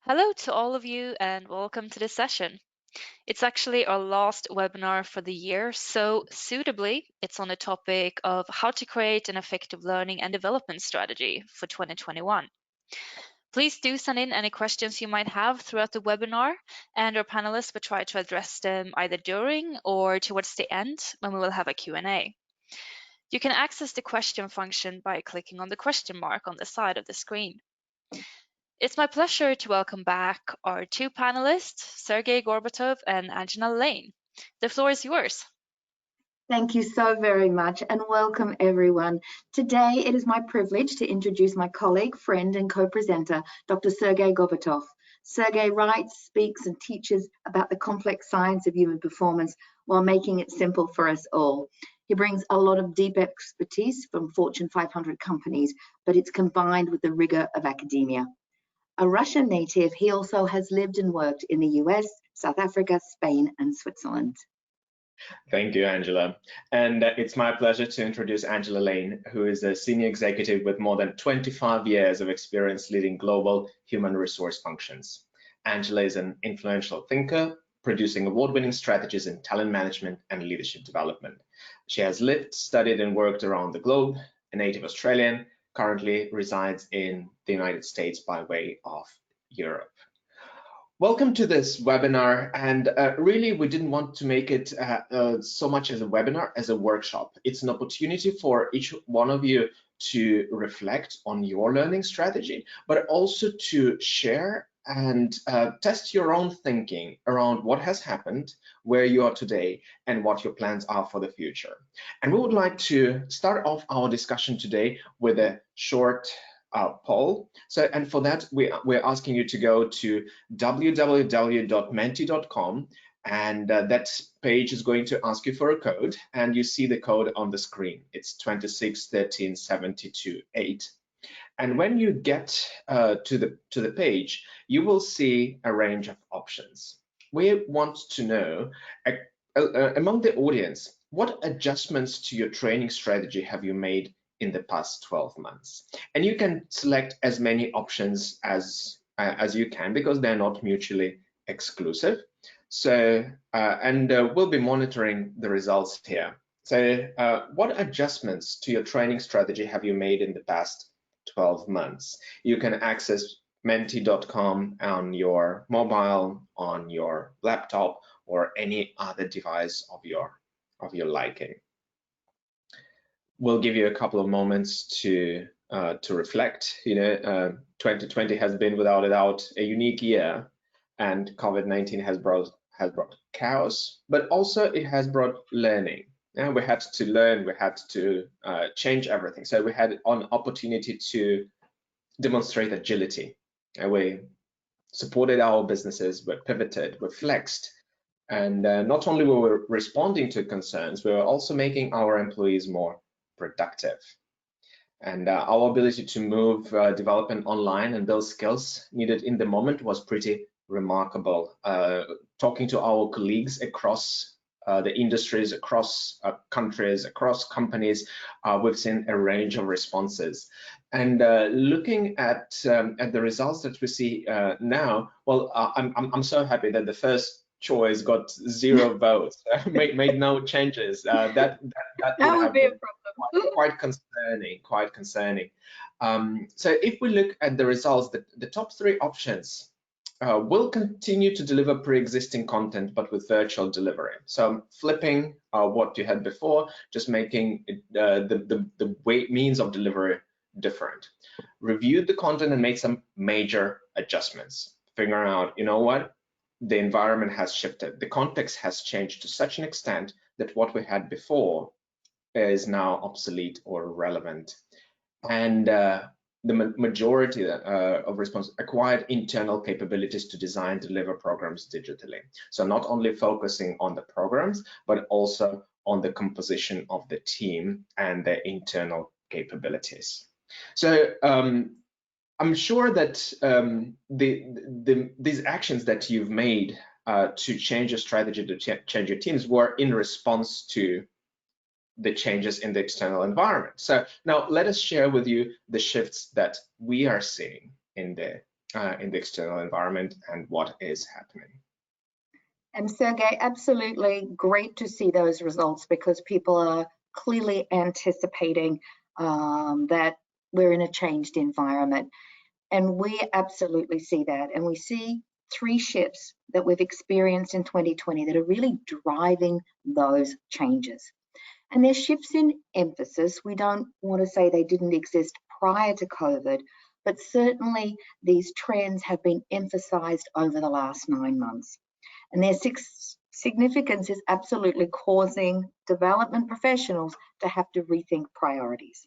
Hello to all of you and welcome to this session. It's actually our last webinar for the year, so suitably, it's on the topic of how to create an effective learning and development strategy for 2021. Please do send in any questions you might have throughout the webinar, and our panelists will try to address them either during or towards the end when we will have a Q&A. You can access the question function by clicking on the question mark on the side of the screen. It's my pleasure to welcome back our two panelists, Sergey Gorbatov and Angela Lane. The floor is yours. Thank you so very much and welcome everyone. Today it is my privilege to introduce my colleague, friend and co-presenter, Dr. Sergey Gorbatov. Sergey writes, speaks and teaches about the complex science of human performance while making it simple for us all. He brings a lot of deep expertise from Fortune 500 companies, but it's combined with the rigor of academia. A Russian native, he also has lived and worked in the US, South Africa, Spain and Switzerland. Thank you, Angela. And it's my pleasure to introduce Angela Lane, who is a senior executive with more than 25 years of experience leading global human resource functions. Angela is an influential thinker, producing award-winning strategies in talent management and leadership development. She has lived, studied, and worked around the globe, a native Australian, currently resides in the United States by way of Europe. Welcome to this webinar, and really we didn't want to make it so much as a webinar as a workshop. It's an opportunity for each one of you to reflect on your learning strategy, but also to share and test your own thinking around what has happened, where you are today, and what your plans are for the future. And we would like to start off our discussion today with a short poll. And for that, we're asking you to go to www.menti.com, and that page is going to ask you for a code, and you see the code on the screen. It's 26137228. And when you get to the page, you will see a range of options. We want to know, among the audience, what adjustments to your training strategy have you made in the past 12 months? And you can select as many options as you can, because they're not mutually exclusive. So, we'll be monitoring the results here. So, what adjustments to your training strategy have you made in the past 12 months? You can access menti.com on your mobile, on your laptop, or any other device of your liking. We'll give you a couple of moments to reflect. 2020 has been without a doubt a unique year, and COVID-19 has brought chaos, but also it has brought learning. And we had to learn, we had to change everything. So we had an opportunity to demonstrate agility. And we supported our businesses, we pivoted, we flexed. And not only were we responding to concerns, we were also making our employees more productive. And our ability to move development online and build skills needed in the moment was pretty remarkable. Talking to our colleagues across the industries, across countries, across companies, we've seen a range of responses. And looking at the results that we see now, well, I'm so happy that the first choice got 0 votes, made no changes. That would be a problem. Quite concerning. So if we look at the results, the top 3 options will continue to deliver pre-existing content, but with virtual delivery. So flipping what you had before, just making the means of delivery different. Reviewed the content and made some major adjustments. Figuring out, you know what? The environment has shifted. The context has changed to such an extent that what we had before is now obsolete or irrelevant. And the majority of response acquired internal capabilities to design, deliver programs digitally. So not only focusing on the programs, but also on the composition of the team and their internal capabilities. So I'm sure that these actions that you've made to change your strategy, to change your teams, were in response to the changes in the external environment. So now let us share with you the shifts that we are seeing in the in the external environment and what is happening. And Sergey, absolutely great to see those results, because people are clearly anticipating that we're in a changed environment. And we absolutely see that. And we see 3 shifts that we've experienced in 2020 that are really driving those changes. And they're shifts in emphasis. We don't want to say they didn't exist prior to COVID, but certainly these trends have been emphasized over the last 9 months. And their significance is absolutely causing development professionals to have to rethink priorities.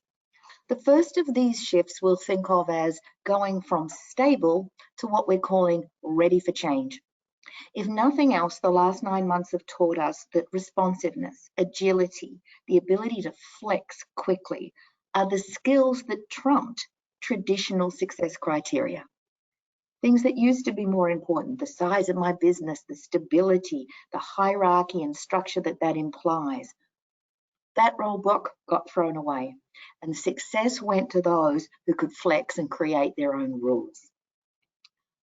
The first of these shifts we'll think of as going from stable to what we're calling ready for change. If nothing else, the last 9 months have taught us that responsiveness, agility, the ability to flex quickly are the skills that trumped traditional success criteria. Things that used to be more important, the size of my business, the stability, the hierarchy and structure that implies, that roadblock got thrown away, and success went to those who could flex and create their own rules.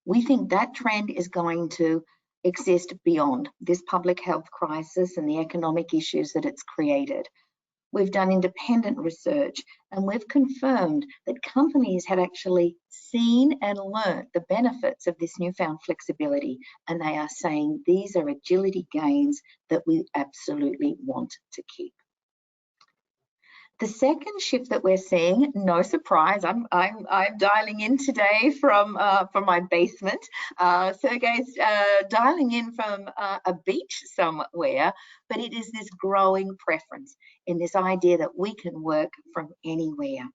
We think that trend is going to exist beyond this public health crisis and the economic issues that it's created. We've done independent research, and we've confirmed that companies have actually seen and learnt the benefits of this newfound flexibility, and they are saying these are agility gains that we absolutely want to keep. The second shift that we're seeing, no surprise, I'm dialing in today from my basement. Sergey's dialing in from a beach somewhere, but it is this growing preference in this idea that we can work from anywhere.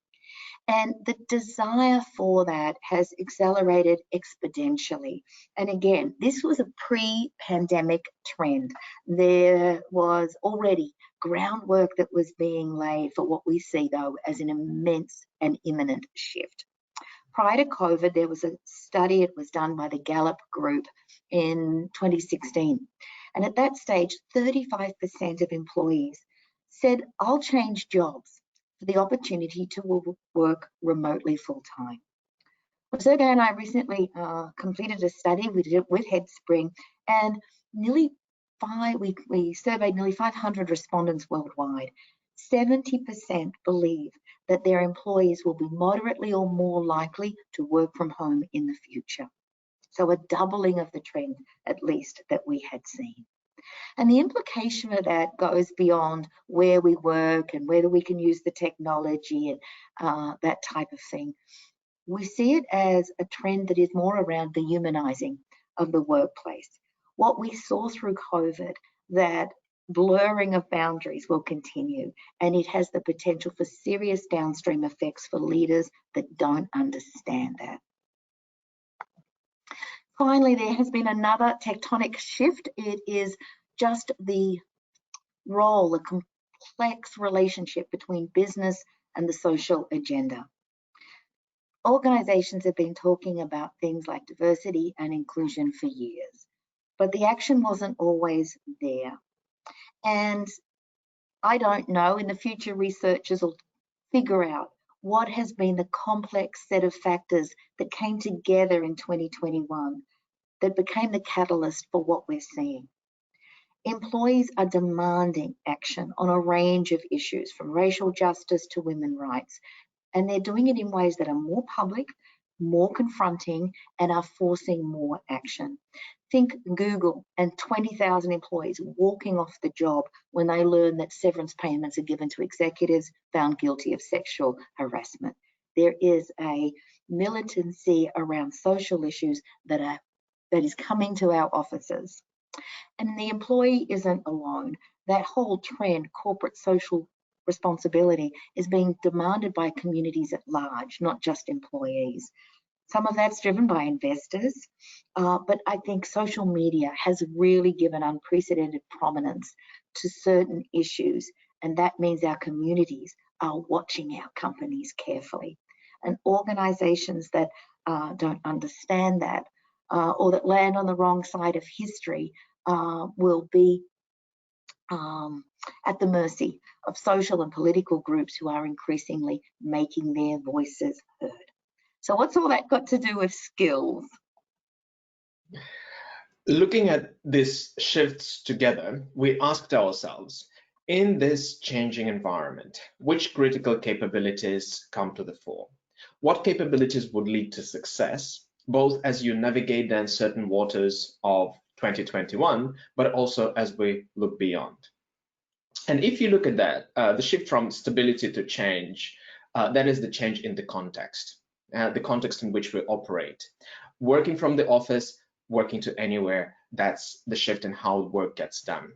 And the desire for that has accelerated exponentially. And again, this was a pre-pandemic trend. There was already groundwork that was being laid for what we see, though, as an immense and imminent shift. Prior to COVID, there was a study, it was done by the Gallup Group in 2016. And at that stage, 35% of employees said, I'll change jobs for the opportunity to work remotely full-time. Well, Sergey and I recently completed a study, we did it with Headspring, and we surveyed nearly 500 respondents worldwide. 70% believe that their employees will be moderately or more likely to work from home in the future. So a doubling of the trend, at least, that we had seen. And the implication of that goes beyond where we work and whether we can use the technology and that type of thing. We see it as a trend that is more around the humanizing of the workplace. What we saw through COVID, that blurring of boundaries will continue, and it has the potential for serious downstream effects for leaders that don't understand that. Finally, there has been another tectonic shift. It is just the role, the complex relationship between business and the social agenda. Organizations have been talking about things like diversity and inclusion for years, but the action wasn't always there. And I don't know, in the future, researchers will figure out what has been the complex set of factors that came together in 2021 that became the catalyst for what we're seeing. Employees are demanding action on a range of issues, from racial justice to women's rights, and they're doing it in ways that are more public, more confronting, and are forcing more action. Think Google and 20,000 employees walking off the job when they learn that severance payments are given to executives found guilty of sexual harassment. There is a militancy around social issues that is coming to our offices. And the employee isn't alone. That whole trend, corporate social responsibility, is being demanded by communities at large, not just employees. Some of that's driven by investors, but I think social media has really given unprecedented prominence to certain issues, and that means our communities are watching our companies carefully. And organizations that don't understand that or that land on the wrong side of history will be at the mercy of social and political groups who are increasingly making their voices heard. So what's all that got to do with skills? Looking at these shifts together, we asked ourselves, in this changing environment, which critical capabilities come to the fore? What capabilities would lead to success, both as you navigate the uncertain waters of 2021, but also as we look beyond? And if you look at that, the shift from stability to change, that is the change in the context in which we operate. Working from the office, working to anywhere, that's the shift in how work gets done.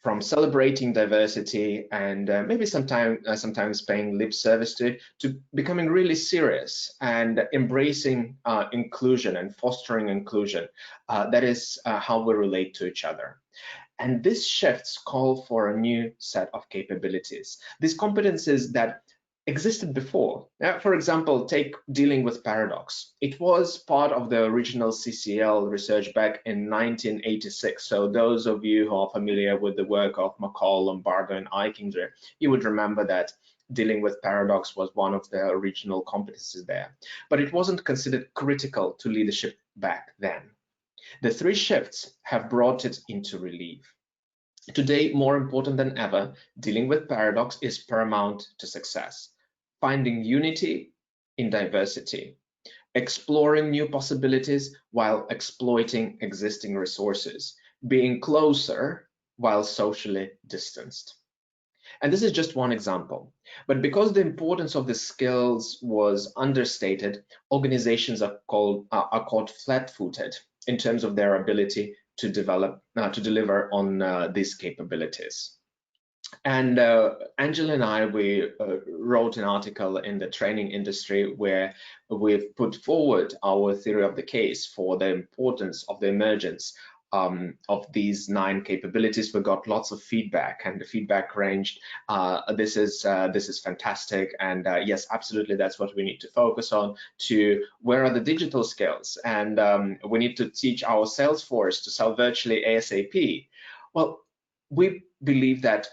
From celebrating diversity and maybe sometimes paying lip service to becoming really serious and embracing inclusion and fostering inclusion. That is how we relate to each other. And these shifts call for a new set of capabilities. These competencies that existed before. For example, take dealing with paradox. It was part of the original CCL research back in 1986. So those of you who are familiar with the work of McCall, Lombardo, and Eichinger, you would remember that dealing with paradox was one of the original competencies there. But it wasn't considered critical to leadership back then. The three shifts have brought it into relief. Today, more important than ever, dealing with paradox is paramount to success. Finding unity in diversity, exploring new possibilities while exploiting existing resources, being closer while socially distanced. And this is just one example. But because the importance of the skills was understated, organizations are caught flat-footed in terms of their ability to deliver on these capabilities. And Angela and I, we wrote an article in the training industry where we've put forward our theory of the case for the importance of the emergence of these 9 capabilities. We got lots of feedback, and the feedback ranged, this is fantastic, and yes, absolutely, that's what we need to focus on, to where are the digital skills, and we need to teach our sales force to sell virtually ASAP. Well, we believe that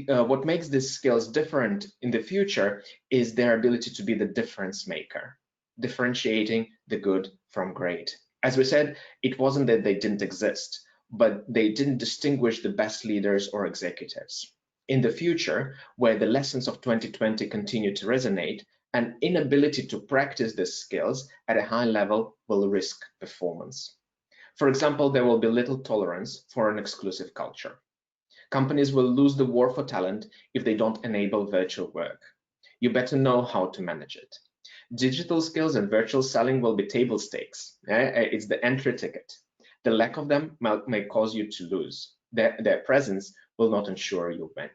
what makes these skills different in the future is their ability to be the difference maker, differentiating the good from great. As we said, it wasn't that they didn't exist, but they didn't distinguish the best leaders or executives. In the future, where the lessons of 2020 continue to resonate, an inability to practice these skills at a high level will risk performance. For example, there will be little tolerance for an exclusive culture. Companies will lose the war for talent if they don't enable virtual work. You better know how to manage it. Digital skills and virtual selling will be table stakes. It's the entry ticket. The lack of them may cause you to lose. Their presence will not ensure you win.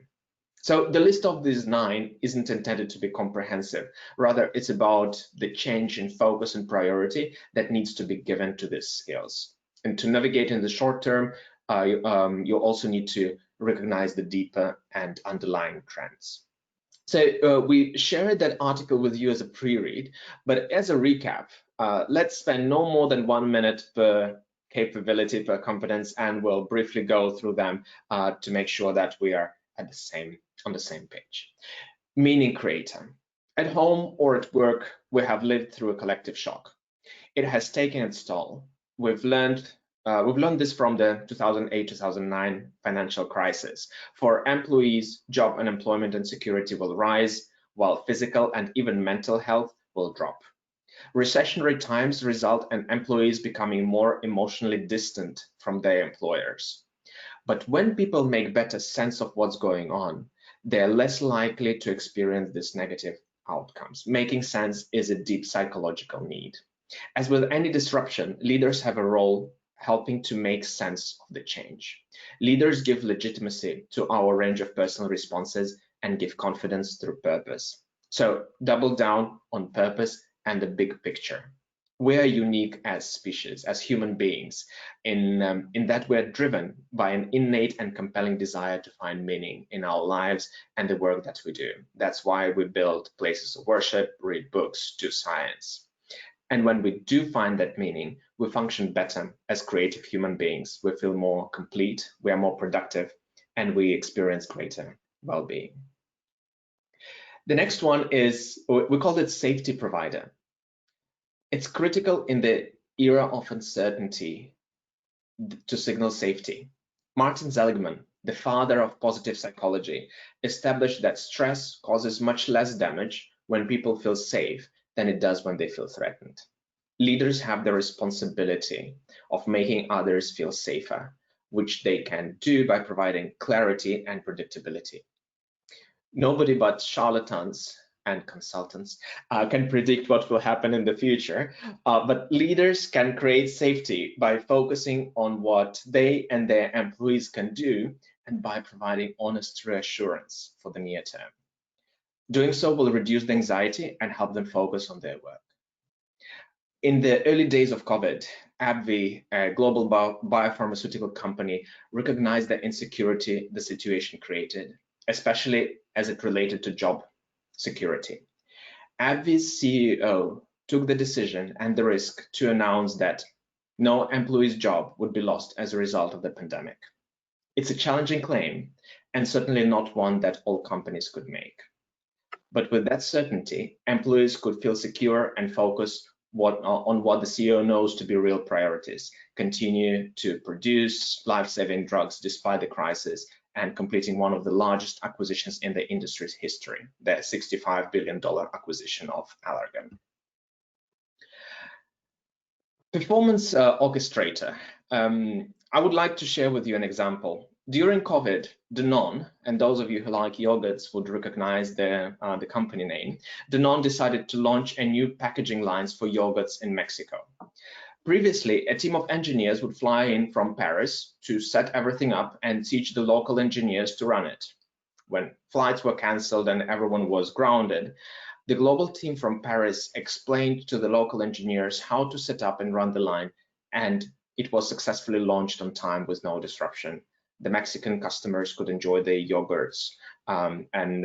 So the list of these 9 isn't intended to be comprehensive. Rather, it's about the change in focus and priority that needs to be given to these skills. And to navigate in the short term, you also need to recognize the deeper and underlying trends. So we shared that article with you as a pre-read, but as a recap, let's spend no more than 1 minute per capability, per competence, and we'll briefly go through them to make sure that we are on the same page. Meaning creator. At home or at work, we have lived through a collective shock. It has taken its toll. We've learned this from the 2008-2009 financial crisis. For employees, job unemployment and security will rise, while physical and even mental health will drop. Recessionary times result in employees becoming more emotionally distant from their employers. But when people make better sense of what's going on, they're less likely to experience these negative outcomes. Making sense is a deep psychological need. As with any disruption, leaders have a role helping to make sense of the change. Leaders give legitimacy to our range of personal responses and give confidence through purpose. So double down on purpose and the big picture. We are unique as species, as human beings, in that we're driven by an innate and compelling desire to find meaning in our lives and the work that we do. That's why we build places of worship, read books, do science. And when we do find that meaning, we function better as creative human beings. We feel more complete, we are more productive, and we experience greater well-being. The next one is, we call it safety provider. It's critical in the era of uncertainty to signal safety. Martin Seligman, the father of positive psychology, established that stress causes much less damage when people feel safe than it does when they feel threatened. Leaders have the responsibility of making others feel safer, which they can do by providing clarity and predictability. Nobody but charlatans and consultants can predict what will happen in the future, but leaders can create safety by focusing on what they and their employees can do and by providing honest reassurance for the near term. Doing so will reduce the anxiety and help them focus on their work. In the early days of COVID, AbbVie, a global biopharmaceutical company, recognized the insecurity the situation created, especially as it related to job security. AbbVie's CEO took the decision and the risk to announce that no employee's job would be lost as a result of the pandemic. It's a challenging claim and certainly not one that all companies could make. But with that certainty, employees could feel secure and focus on what the CEO knows to be real priorities: continue to produce life-saving drugs despite the crisis and completing one of the largest acquisitions in the industry's history, the $65 billion acquisition of Allergan. Performance Orchestrator. I would like to share with you an example. During COVID, Danone, and those of you who like yogurts would recognize the company name, Danone decided to launch a new packaging lines for yogurts in Mexico. Previously, a team of engineers would fly in from Paris to set everything up and teach the local engineers to run it. When flights were canceled and everyone was grounded, the global team from Paris explained to the local engineers how to set up and run the line, and it was successfully launched on time with no disruption. The Mexican customers could enjoy the yogurts and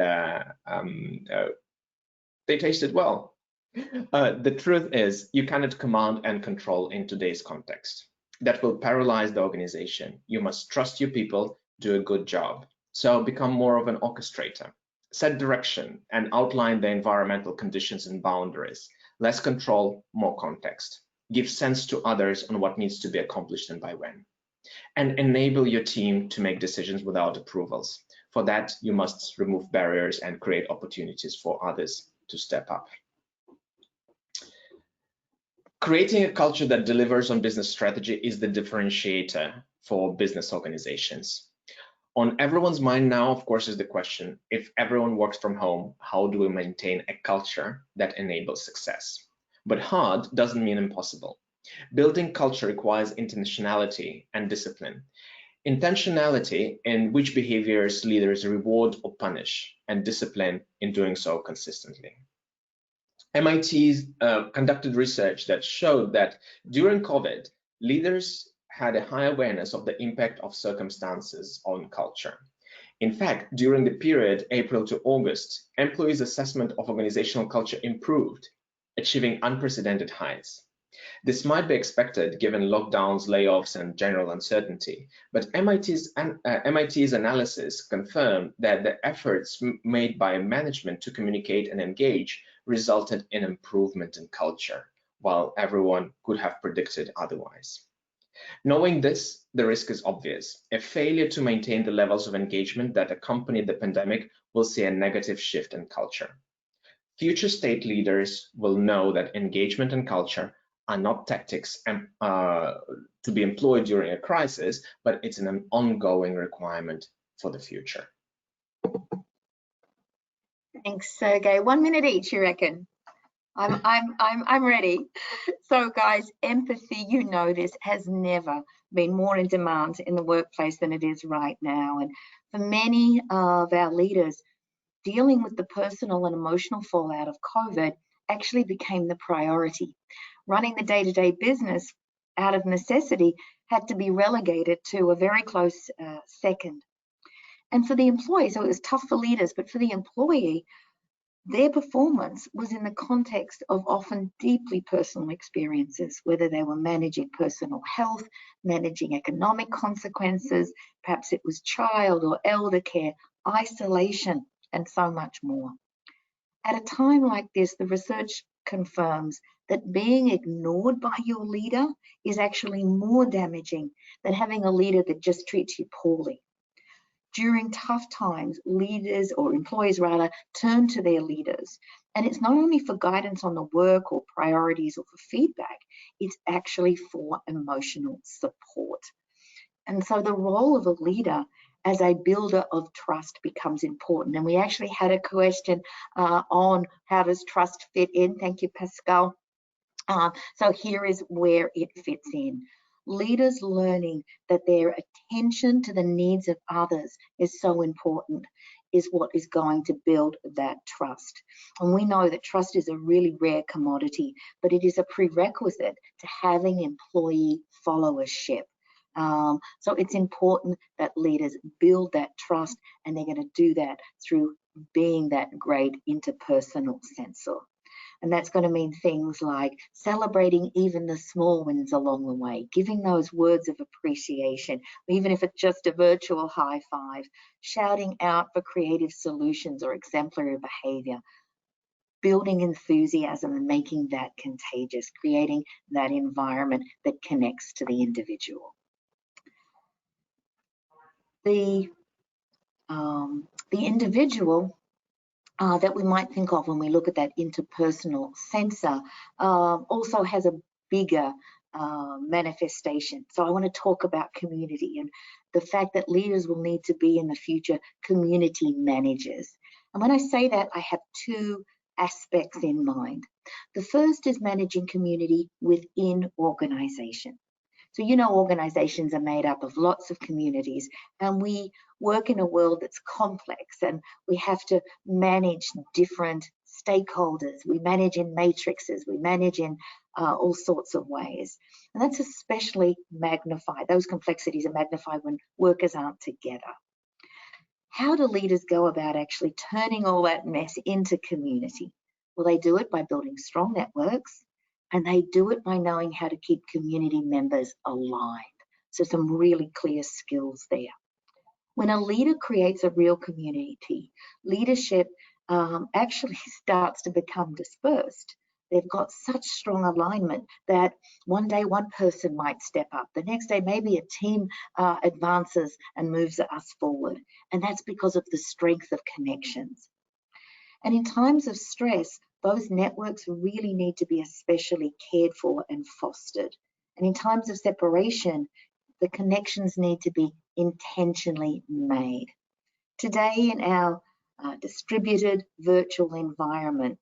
they tasted well. The truth is, you cannot command and control in today's context. That will paralyze the organization. You must trust your people, do a good job. So become more of an orchestrator. Set direction and outline the environmental conditions and boundaries. Less control, more context. Give sense to others on what needs to be accomplished and by when. And enable your team to make decisions without approvals. For that, you must remove barriers and create opportunities for others to step up. Creating a culture that delivers on business strategy is the differentiator for business organizations. On everyone's mind now, of course, is the question: if everyone works from home, how do we maintain a culture that enables success? But hard doesn't mean impossible. Building culture requires intentionality and discipline. Intentionality in which behaviors leaders reward or punish, and discipline in doing so consistently. MIT conducted research that showed that during COVID, leaders had a high awareness of the impact of circumstances on culture. In fact, during the period April to August, employees' assessment of organizational culture improved, achieving unprecedented heights. This might be expected given lockdowns, layoffs, and general uncertainty, but MIT's analysis confirmed that the efforts made by management to communicate and engage resulted in improvement in culture, while everyone could have predicted otherwise. Knowing this, the risk is obvious. A failure to maintain the levels of engagement that accompanied the pandemic will see a negative shift in culture. Future state leaders will know that engagement and culture are not tactics to be employed during a crisis, but it's an ongoing requirement for the future. Thanks, Sergey. 1 minute each, you reckon? I'm ready. So guys, empathy, you know this, has never been more in demand in the workplace than it is right now. And for many of our leaders, dealing with the personal and emotional fallout of COVID actually became the priority. Running the day-to-day business out of necessity had to be relegated to a very close second. And for the employee, so it was tough for leaders, but for the employee, their performance was in the context of often deeply personal experiences, whether they were managing personal health, managing economic consequences, perhaps it was child or elder care, isolation, and so much more. At a time like this, the research confirms that being ignored by your leader is actually more damaging than having a leader that just treats you poorly. During tough times, leaders, or employees rather, turn to their leaders. And it's not only for guidance on the work or priorities or for feedback, it's actually for emotional support. And so the role of a leader as a builder of trust becomes important. And we actually had a question on how does trust fit in. Thank you, Pascal. So here is where it fits in. Leaders learning that their attention to the needs of others is so important is what is going to build that trust. And we know that trust is a really rare commodity, but it is a prerequisite to having employee followership. So it's important that leaders build that trust, and they're going to do that through being that great interpersonal sensor. And that's going to mean things like celebrating even the small wins along the way, giving those words of appreciation, even if it's just a virtual high five, shouting out for creative solutions or exemplary behavior, building enthusiasm and making that contagious, creating that environment that connects to the individual. The individual that we might think of when we look at that interpersonal sensor also has a bigger manifestation. So I want to talk about community and the fact that leaders will need to be in the future community managers. And when I say that, I have two aspects in mind. The first is managing community within organization. So you know organizations are made up of lots of communities, and we work in a world that's complex, and we have to manage different stakeholders. We manage in matrices, we manage in all sorts of ways. And that's especially magnified. Those complexities are magnified when workers aren't together. How do leaders go about actually turning all that mess into community? Well, they do it by building strong networks, and they do it by knowing how to keep community members aligned. So some really clear skills there. When a leader creates a real community, leadership actually starts to become dispersed. They've got such strong alignment that one day one person might step up. The next day, maybe a team advances and moves us forward. And that's because of the strength of connections. And in times of stress, those networks really need to be especially cared for and fostered. And in times of separation, the connections need to be intentionally made. Today, in our distributed virtual environment,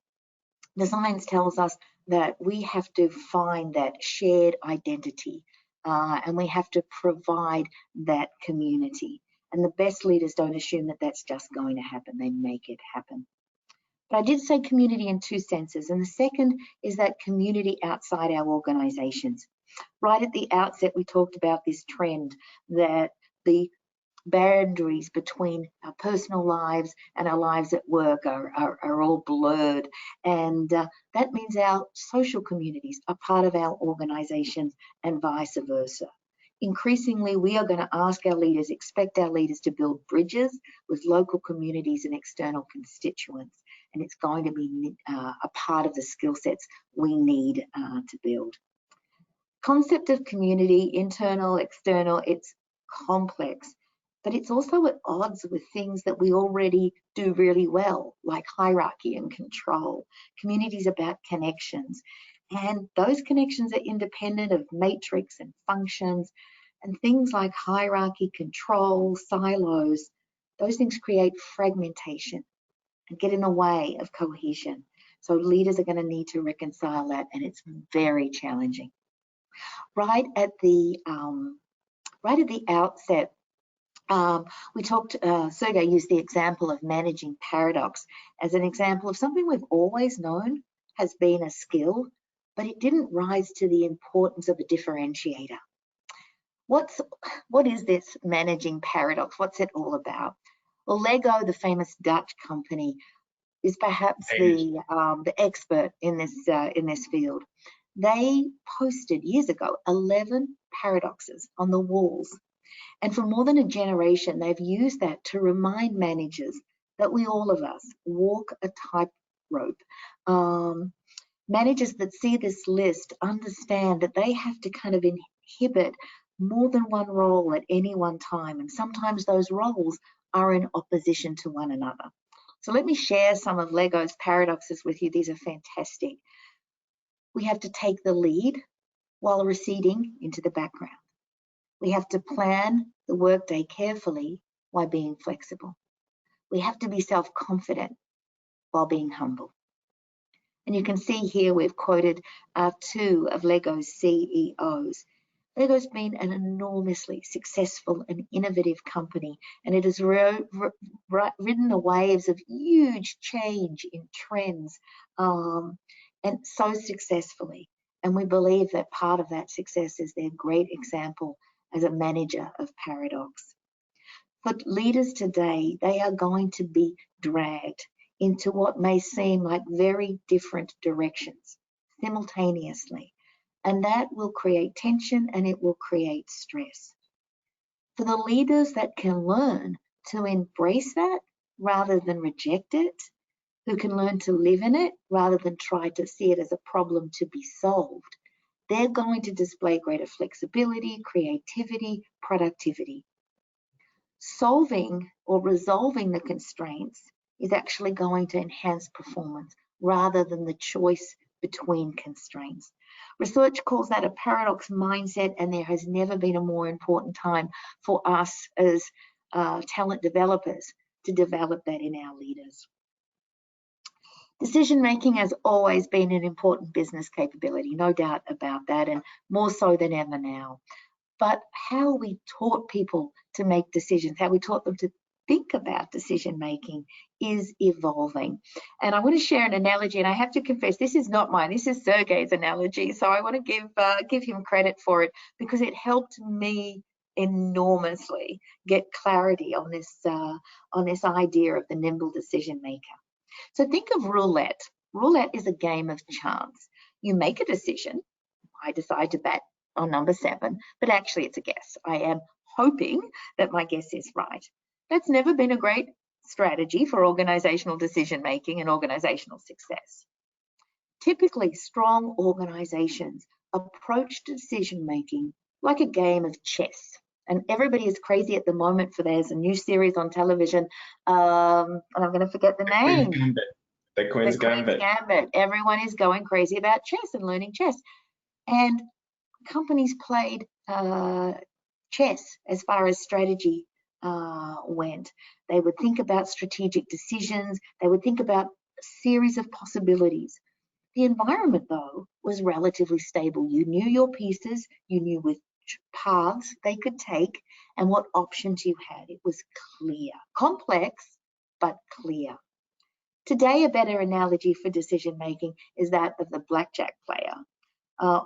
the science tells us that we have to find that shared identity and we have to provide that community. And the best leaders don't assume that that's just going to happen, they make it happen. But I did say community in two senses, and the second is that community outside our organisations. Right at the outset, we talked about this trend that the boundaries between our personal lives and our lives at work are all blurred, and that means our social communities are part of our organisations and vice versa. Increasingly, we are going to ask our leaders, expect our leaders to build bridges with local communities and external constituents. And it's going to be a part of the skill sets we need to build. Concept of community, internal, external, it's complex, but it's also at odds with things that we already do really well, like hierarchy and control. Community is about connections, and those connections are independent of matrix and functions, and things like hierarchy, control, silos, those things create fragmentation and get in the way of cohesion. So leaders are going to need to reconcile that, and it's very challenging. Right at the outset, we talked, Sergey used the example of managing paradox as an example of something we've always known has been a skill, but it didn't rise to the importance of a differentiator. What is this managing paradox? What's it all about? Well, Lego, the famous Dutch company, is perhaps the expert in this field. They posted years ago 11 paradoxes on the walls, and for more than a generation, they've used that to remind managers that all of us walk a tightrope. Managers that see this list understand that they have to kind of inhibit more than one role at any one time, and sometimes those roles are in opposition to one another. So let me share some of Lego's paradoxes with you. These are fantastic. We have to take the lead while receding into the background. We have to plan the workday carefully while being flexible. We have to be self-confident while being humble. And you can see here we've quoted two of Lego's CEOs. Lego's been an enormously successful and innovative company, and it has ridden the waves of huge change in trends, and so successfully. And we believe that part of that success is their great example as a manager of paradox. For leaders today, they are going to be dragged into what may seem like very different directions simultaneously. And that will create tension and it will create stress. For the leaders that can learn to embrace that rather than reject it, who can learn to live in it rather than try to see it as a problem to be solved, they're going to display greater flexibility, creativity, productivity. Solving or resolving the constraints is actually going to enhance performance rather than the choice between constraints. Research calls that a paradox mindset, and there has never been a more important time for us as talent developers to develop that in our leaders. Decision making has always been an important business capability, no doubt about that, and more so than ever now. But how we taught people to make decisions, how we taught them to think about decision making is evolving. And I want to share an analogy, and I have to confess, this is not mine, this is Sergey's analogy. So I want to give him credit for it because it helped me enormously get clarity on this idea of the nimble decision maker. So think of roulette. Roulette is a game of chance. You make a decision. I decide to bet on number 7, but actually it's a guess. I am hoping that my guess is right. That's never been a great strategy for organizational decision making and organizational success. Typically, strong organizations approach decision making like a game of chess. And everybody is crazy at the moment for there's a new series on television, and I'm going to forget the name. The Queen's Gambit. Everyone is going crazy about chess and learning chess. And companies played chess as far as strategy went. They would think about strategic decisions. They would think about a series of possibilities. The environment, though, was relatively stable. You knew your pieces. You knew which paths they could take and what options you had. It was clear. Complex, but clear. Today, a better analogy for decision making is that of the blackjack player.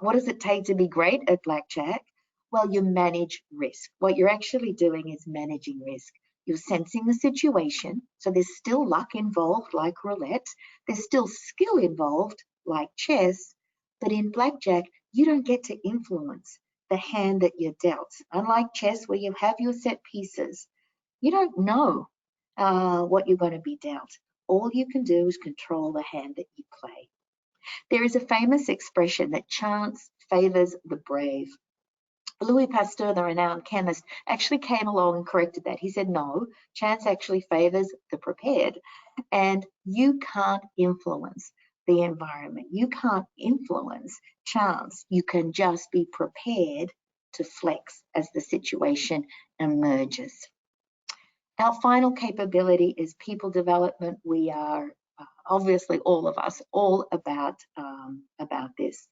What does it take to be great at blackjack? Well, you manage risk. What you're actually doing is managing risk. You're sensing the situation, so there's still luck involved like roulette. There's still skill involved like chess, but in blackjack, you don't get to influence the hand that you're dealt. Unlike chess, where you have your set pieces, you don't know what you're going to be dealt. All you can do is control the hand that you play. There is a famous expression that chance favors the brave. Louis Pasteur, the renowned chemist, actually came along and corrected that. He said, no, chance actually favors the prepared. And you can't influence the environment. You can't influence chance. You can just be prepared to flex as the situation emerges. Our final capability is people development. We are obviously all of us all about this.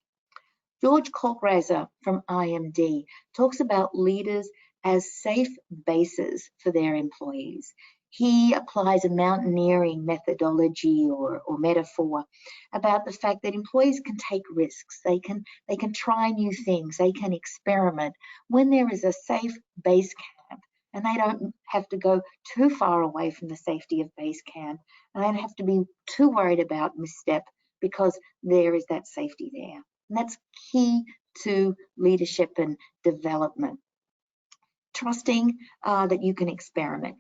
George Kolkraser from IMD talks about leaders as safe bases for their employees. He applies a mountaineering methodology or metaphor about the fact that employees can take risks. They can try new things. They can experiment when there is a safe base camp, and they don't have to go too far away from the safety of base camp. And they don't have to be too worried about misstep because there is that safety there. And that's key to leadership and development. Trusting that you can experiment.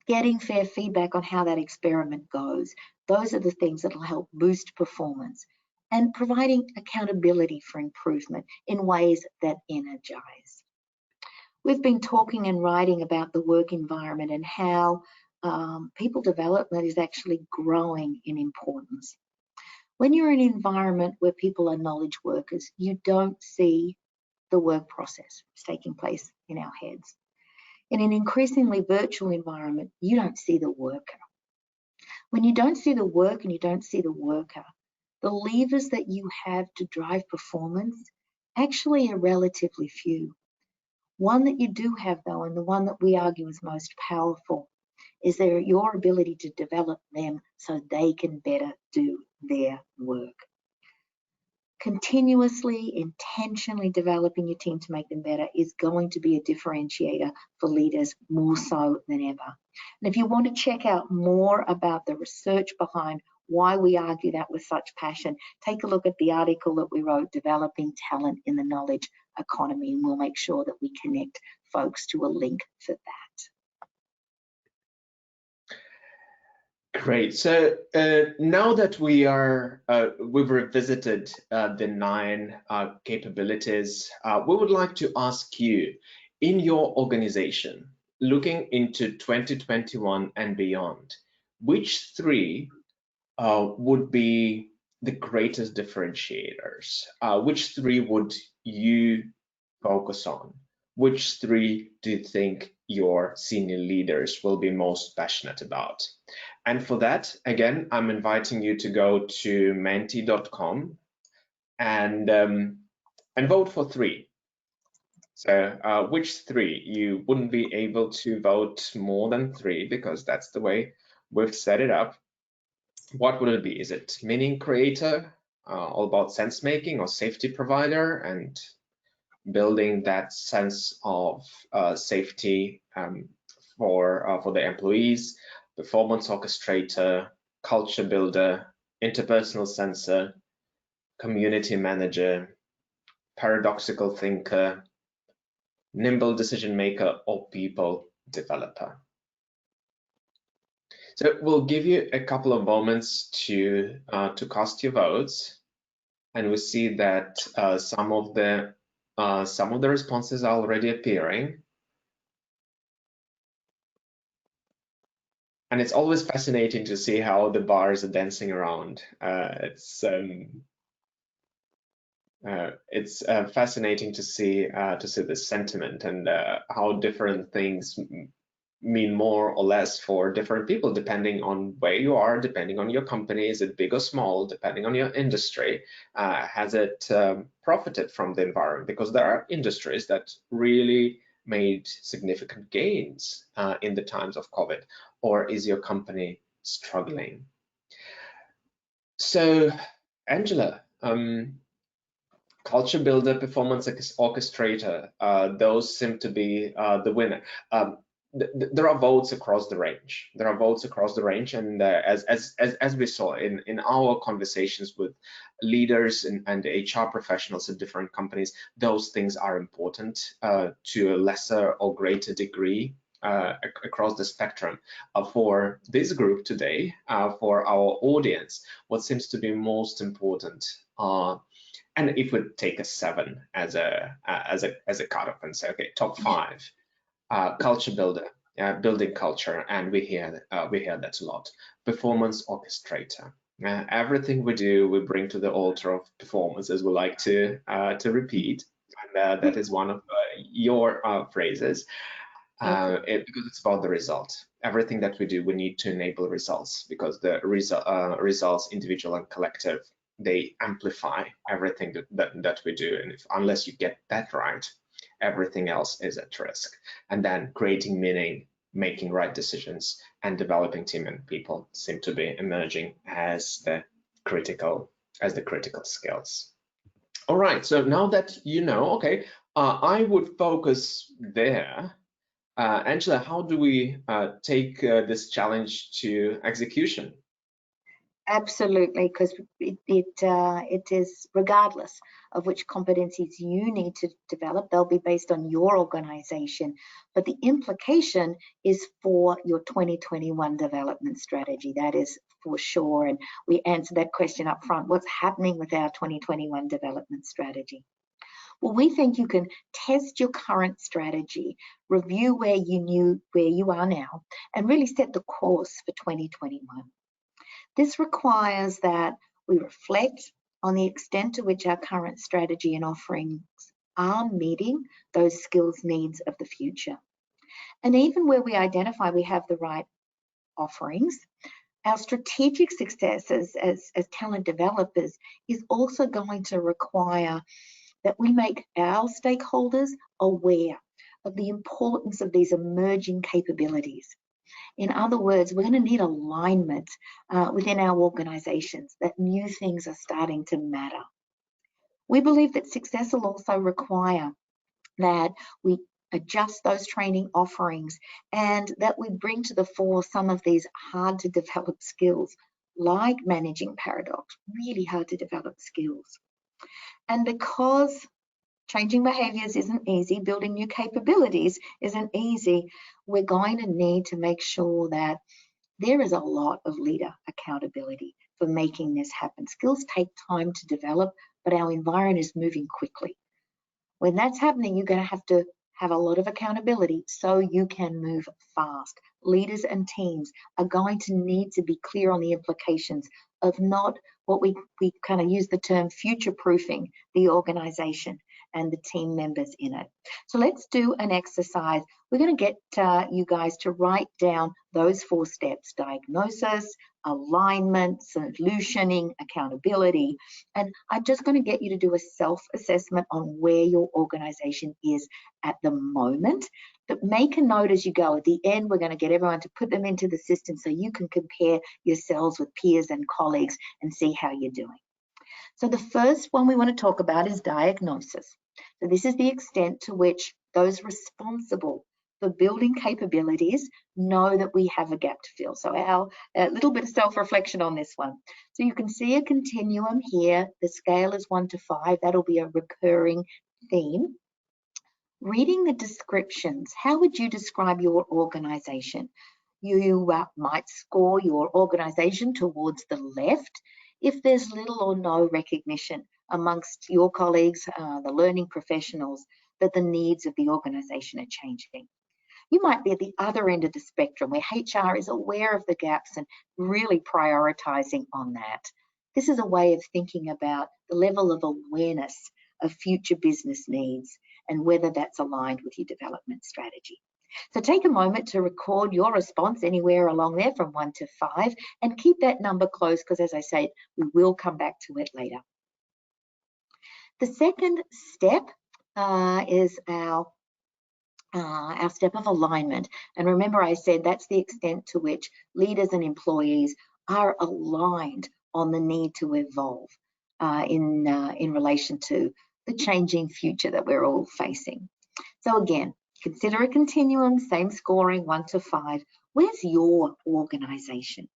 Getting fair feedback on how that experiment goes. Those are the things that will help boost performance. and providing accountability for improvement in ways that energize. We've been talking and writing about the work environment and how people development is actually growing in importance. When you're in an environment where people are knowledge workers, you don't see the work process taking place in our heads. In an increasingly virtual environment, you don't see the worker. When you don't see the work and you don't see the worker, the levers that you have to drive performance actually are relatively few. One that you do have though, and the one that we argue is most powerful, is your ability to develop them so they can better do their work. Continuously, intentionally developing your team to make them better is going to be a differentiator for leaders more so than ever. And if you want to check out more about the research behind why we argue that with such passion, take a look at the article that we wrote, Developing Talent in the Knowledge Economy, and we'll make sure that we connect folks to a link for that. Great. So now that we've revisited the 9 capabilities, we would like to ask you, in your organization, looking into 2021 and beyond, which 3 would be the greatest differentiators? Which 3 would you focus on? Which 3 do you think your senior leaders will be most passionate about? And for that, again, I'm inviting you to go to menti.com and vote for 3. So which 3? You wouldn't be able to vote more than 3 because that's the way we've set it up. What would it be? Is it meaning creator, all about sense making, or safety provider and building that sense of safety for the employees, performance orchestrator, culture builder, interpersonal sensor, community manager, paradoxical thinker, nimble decision maker, or people developer? So we'll give you a couple of moments to cast your votes, and we see that some of the responses are already appearing. And it's always fascinating to see how the bars are dancing around. It's fascinating to see the sentiment and how different things mean more or less for different people, depending on where you are, depending on your company. Is it big or small? Depending on your industry, has it profited from the environment? Because there are industries that really made significant gains in the times of COVID, or is your company struggling? So, Angela, culture builder, performance orchestrator, those seem to be the winner. There are votes across the range. There are votes across the range, and as we saw in our conversations with leaders and HR professionals at different companies, those things are important to a lesser or greater degree across the spectrum. For this group today, for our audience, what seems to be most important and if we take a 7 as a cutoff and say, okay, top 5, culture builder, building culture, and we hear that a lot. Performance orchestrator. Everything we do, we bring to the altar of performance, as we like to repeat, and that is one of your phrases, because it's about the result. Everything that we do, we need to enable results, because the results, individual and collective, they amplify everything that we do, and unless you get that right, everything else is at risk. And then creating meaning, making right decisions, and developing team and people seem to be emerging as the critical skills. All right, so now that you know, okay, I would focus there. Angela, how do we take this challenge to execution? Absolutely, because it is regardless of which competencies you need to develop, they'll be based on your organization, but the implication is for your 2021 development strategy. That is for sure. And we answered that question up front. What's happening with our 2021 development strategy? Well, we think you can test your current strategy, review where you are now, and really set the course for 2021. This requires that we reflect on the extent to which our current strategy and offerings are meeting those skills needs of the future. And even where we identify we have the right offerings, our strategic success as talent developers is also going to require that we make our stakeholders aware of the importance of these emerging capabilities. In other words, we're going to need alignment within our organizations, that new things are starting to matter. We believe that success will also require that we adjust those training offerings and that we bring to the fore some of these hard to develop skills, like managing paradox, really hard to develop skills. And because changing behaviours isn't easy, building new capabilities isn't easy, we're going to need to make sure that there is a lot of leader accountability for making this happen. Skills take time to develop, but our environment is moving quickly. When that's happening, you're going to have a lot of accountability so you can move fast. Leaders and teams are going to need to be clear on the implications of not what we kind of use the term future-proofing the organisation and the team members in it. So let's do an exercise. We're going to get you guys to write down those 4 steps: diagnosis, alignment, solutioning, accountability. And I'm just going to get you to do a self-assessment on where your organisation is at the moment. But make a note as you go. At the end, we're going to get everyone to put them into the system so you can compare yourselves with peers and colleagues and see how you're doing. So the first one we want to talk about is diagnosis. So this is the extent to which those responsible for building capabilities know that we have a gap to fill. So a little bit of self-reflection on this one. So you can see a continuum here. The scale is 1 to 5. That'll be a recurring theme. Reading the descriptions, how would you describe your organisation? You might score your organisation towards the left if there's little or no recognition amongst your colleagues, the learning professionals, that the needs of the organisation are changing. You might be at the other end of the spectrum where HR is aware of the gaps and really prioritising on that. This is a way of thinking about the level of awareness of future business needs and whether that's aligned with your development strategy. So take a moment to record your response anywhere along there from 1 to 5 and keep that number close because, as I say, we will come back to it later. The second step is our step of alignment. And remember I said that's the extent to which leaders and employees are aligned on the need to evolve in relation to the changing future that we're all facing. So again, consider a continuum, same scoring, 1 to 5. Where's your organisation?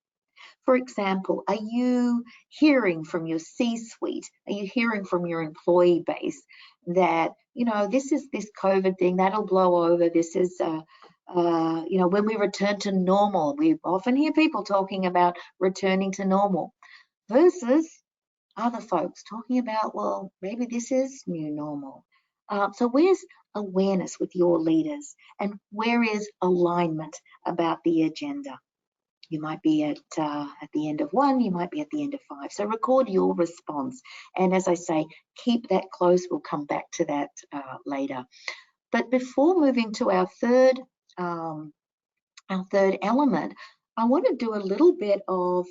For example, are you hearing from your C-suite? Are you hearing from your employee base that, you know, this COVID thing, that'll blow over. This is, you know, when we return to normal, we often hear people talking about returning to normal versus other folks talking about, well, maybe this is new normal. So where's awareness with your leaders and where is alignment about the agenda? You might be at the end of 1, you might be at the end of 5. So record your response. And as I say, keep that close. We'll come back to that later. But before moving to our third element, I want to do a little bit of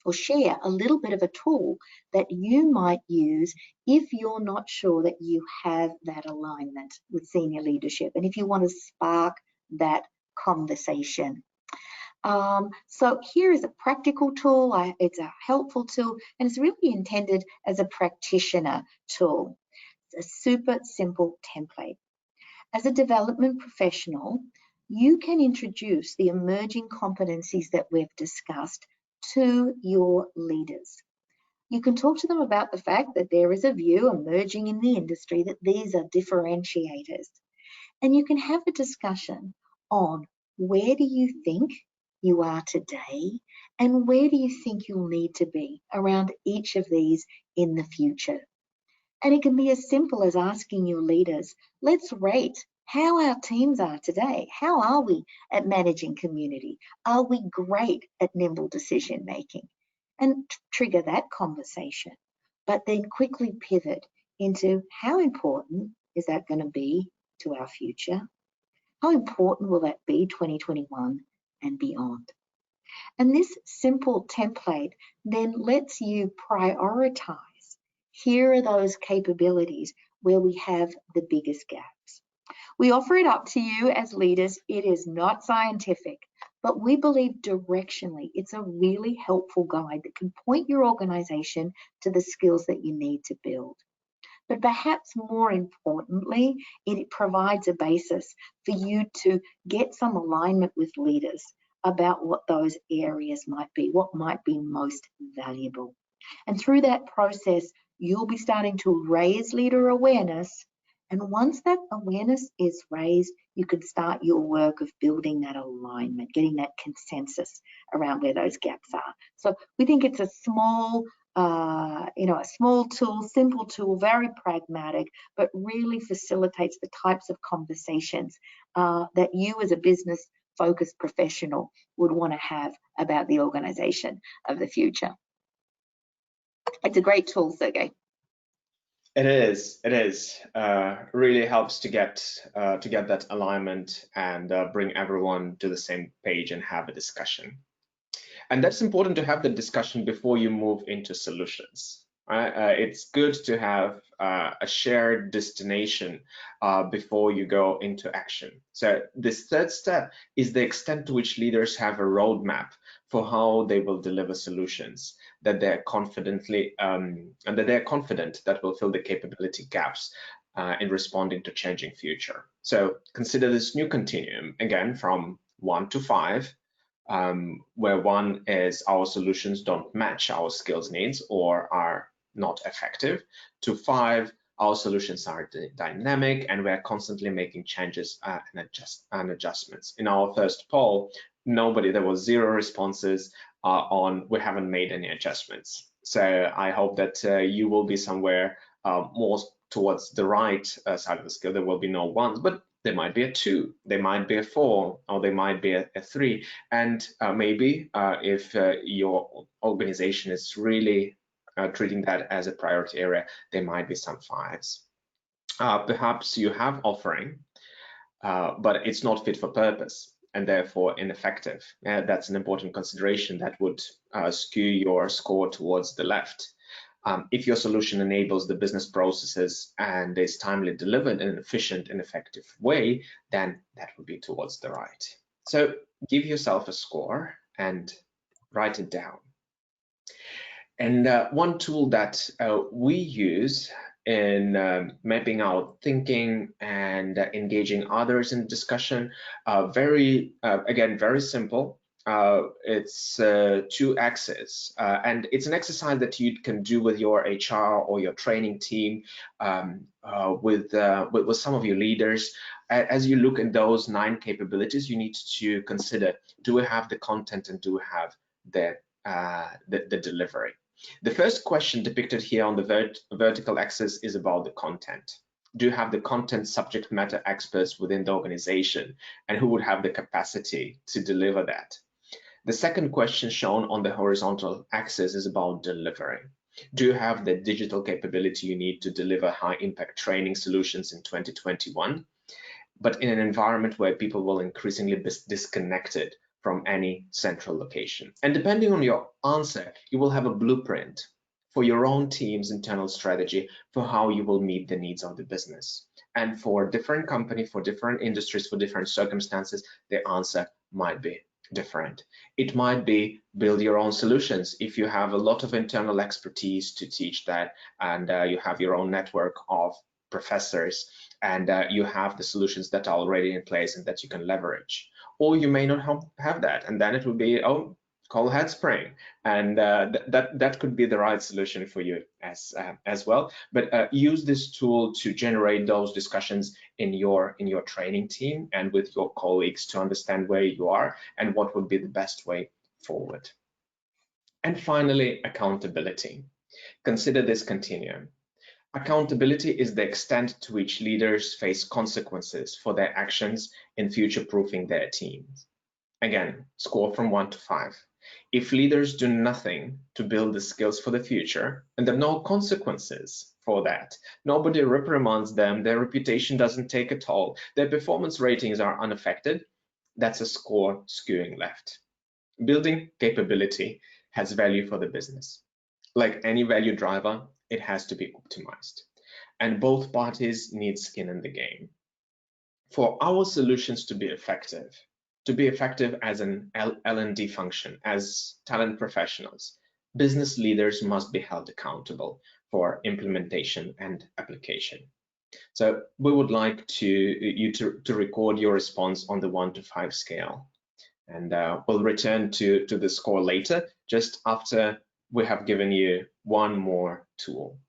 or share a little bit of a tool that you might use if you're not sure that you have that alignment with senior leadership and if you want to spark that conversation. So here is a practical tool. It's a helpful tool, and it's really intended as a practitioner tool. It's a super simple template. As a development professional, you can introduce the emerging competencies that we've discussed to your leaders. You can talk to them about the fact that there is a view emerging in the industry that these are differentiators. And you can have a discussion on where do you think you are today, and where do you think you'll need to be around each of these in the future? And it can be as simple as asking your leaders, let's rate how our teams are today. How are we at managing community? Are we great at nimble decision making? And trigger that conversation, but then quickly pivot into how important is that going to be to our future? How important will that be 2021 and beyond? And this simple template then lets you prioritize. Here are those capabilities where we have the biggest gaps. We offer it up to you as leaders. It is not scientific, but we believe directionally it's a really helpful guide that can point your organization to the skills that you need to build. But perhaps more importantly, it provides a basis for you to get some alignment with leaders about what those areas might be, what might be most valuable. And through that process, you'll be starting to raise leader awareness. And once that awareness is raised, you can start your work of building that alignment, getting that consensus around where those gaps are. So we think it's a small, a small tool, simple tool, very pragmatic, but really facilitates the types of conversations that you as a business-focused professional would want to have about the organization of the future. It's a great tool, Sergey. It is. It is. Really helps to get that alignment and bring everyone to the same page and have a discussion. And that's important to have the discussion before you move into solutions. It's good to have a shared destination before you go into action. So this third step is the extent to which leaders have a roadmap for how they will deliver solutions that they're confident that will fill the capability gaps in responding to changing future. So consider this new continuum again from 1 to 5. Where 1 is our solutions don't match our skills needs or are not effective, to 5, our solutions are dynamic and we're constantly making changes and adjustments. In our first poll, there was 0 responses on we haven't made any adjustments. So I hope that you will be somewhere more towards the right side of the scale. There will be no 1s, but there might be a 2, there might be a 4, or there might be a 3. And maybe if your organization is really treating that as a priority area, there might be some 5s. Perhaps you have offering, but it's not fit for purpose and therefore ineffective. That's an important consideration that would skew your score towards the left. If your solution enables the business processes and is timely delivered in an efficient and effective way, then that would be towards the right. So give yourself a score and write it down. And one tool that we use in mapping out thinking and engaging others in discussion, very simple. It's 2 axes, and it's an exercise that you can do with your HR or your training team, with some of your leaders. As you look at those 9 capabilities, you need to consider: do we have the content and do we have the delivery? The first question depicted here on the vertical axis is about the content. Do you have the content subject matter experts within the organization, and who would have the capacity to deliver that? The second question shown on the horizontal axis is about delivery. Do you have the digital capability you need to deliver high impact training solutions in 2021, but in an environment where people will increasingly be disconnected from any central location? And depending on your answer, you will have a blueprint for your own team's internal strategy for how you will meet the needs of the business. And for different companies, for different industries, for different circumstances, the answer might be different. It might be build your own solutions if you have a lot of internal expertise to teach that, and you have your own network of professors, and you have the solutions that are already in place and that you can leverage. Or you may not have that, and then it will be, oh, call head spraying, and that could be the right solution for you as well. But use this tool to generate those discussions in your training team and with your colleagues to understand where you are and what would be the best way forward. And finally, accountability. Consider this continuum. Accountability is the extent to which leaders face consequences for their actions in future-proofing their teams. Again, score from 1 to 5. If leaders do nothing to build the skills for the future, and there are no consequences for that, nobody reprimands them, their reputation doesn't take a toll, their performance ratings are unaffected, that's a score skewing left. Building capability has value for the business. Like any value driver, it has to be optimized. And both parties need skin in the game. For our solutions to be effective as an L&D function, as talent professionals, business leaders must be held accountable for implementation and application. So we would like you to record your response on the 1 to 5 scale. And we'll return to the score later, just after we have given you one more tool.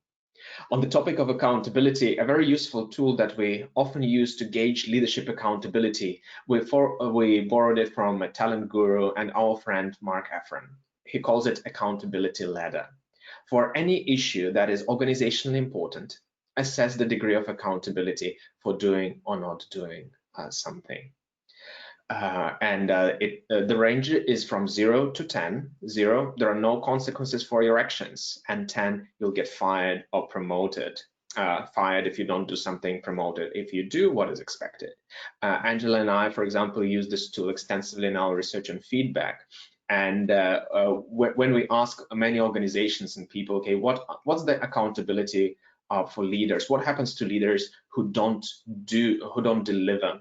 On the topic of accountability, a very useful tool that we often use to gauge leadership accountability, we borrowed it from a talent guru and our friend Mark Efron. He calls it accountability ladder. For any issue that is organizationally important, assess the degree of accountability for doing or not doing something. The range is from 0 to 10. 0, there are no consequences for your actions, and 10, you'll get fired or promoted. Fired if you don't do something, promoted if you do what is expected. Angela and I, for example, use this tool extensively in our research and feedback. And when we ask many organizations and people, okay, what's the accountability for leaders? What happens to leaders who don't deliver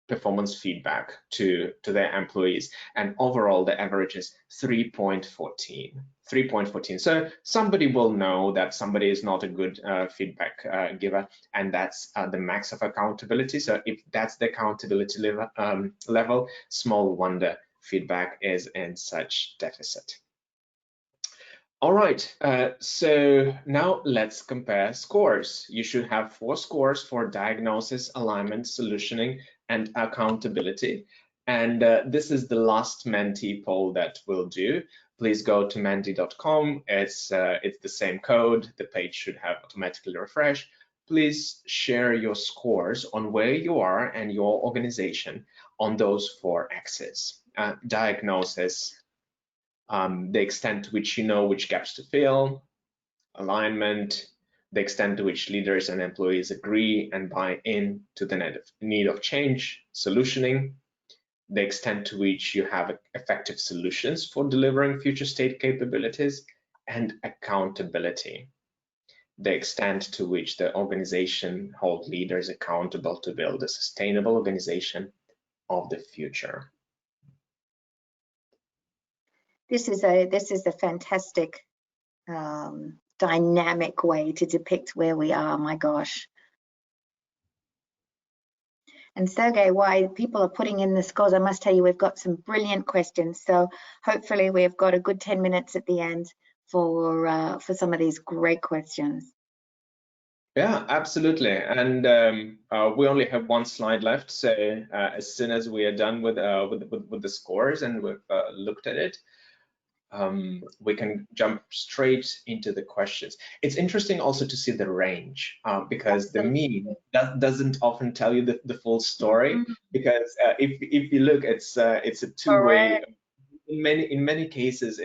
performance feedback to their employees? And overall, the average is 3.14. 3.14. So somebody will know that somebody is not a good feedback giver, and that's the max of accountability. So if that's the accountability level, small wonder feedback is in such deficit. All right, so now let's compare scores. You should have 4 scores for diagnosis, alignment, solutioning, and accountability. And this is the last Mandy poll that we'll do. Please go to mandy.com. It's the same code. The page should have automatically refreshed. Please share your scores on where you are and your organization on those 4 axes. Diagnosis, the extent to which you know which gaps to fill, alignment, the extent to which leaders and employees agree and buy in to the need of change, solutioning, the extent to which you have effective solutions for delivering future state capabilities, and accountability, the extent to which the organization holds leaders accountable to build a sustainable organization of the future. This is a fantastic dynamic way to depict where we are. My gosh. And Sergey, while people are putting in the scores, I must tell you we've got some brilliant questions. So hopefully we've got a good 10 minutes at the end for some of these great questions. Yeah, absolutely. And we only have 1 slide left. So as soon as we are done with the scores and we've looked at it, we can jump straight into the questions. It's interesting also to see the range because the mean doesn't often tell you the full story. Mm-hmm. Because if you look, it's a two-way. In many cases,